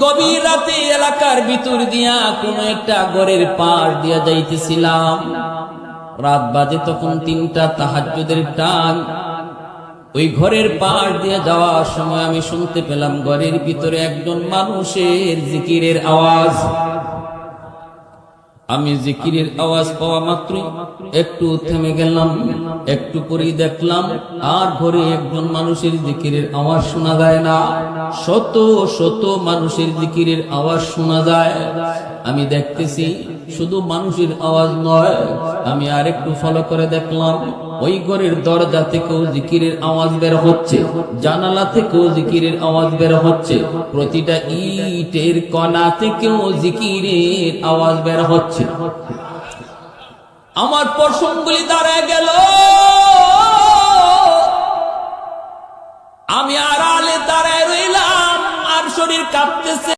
গভীর রাতে এলাকার ভিতর দিয়া কোন একটা ঘরের পাশ দিয়া যাইতেছিলাম। রাত বাজে তখন 3টা, তাহাজ্জুদের টাইম। ওই ঘরের পাশ দিয়ে যাওয়ার সময় আমি শুনতে পেলাম ঘরের ভিতরে একজন মানুষের জিকিরের আওয়াজ। আমি জিকিরের আওয়াজ পাওয়া মাত্রই একটু থেমে গেলাম। একটু পরেই দেখলাম আর ঘরে একজন মানুষের জিকিরের আওয়াজ শোনা যায় না, শত শত মানুষের জিকিরের আওয়াজ শোনা যায়। আমি দেখতেছি শুধু মানুষের আওয়াজ নয়, আমি আরেকটু ফলো করে দেখলাম ওই ঘরের দরজা থেকেও জিকিরের আওয়াজ বের হচ্ছে, জানালা থেকেও জিকিরের আওয়াজ বের হচ্ছে, প্রতিটা ইটের কণা থেকেও জিকিরের আওয়াজ বের হচ্ছে। আমার পশমগুলি দাঁড়ায় গেল, আমি আড়ালে দাঁড়ায় রইলাম, আর শরীর কাঁপতেছে।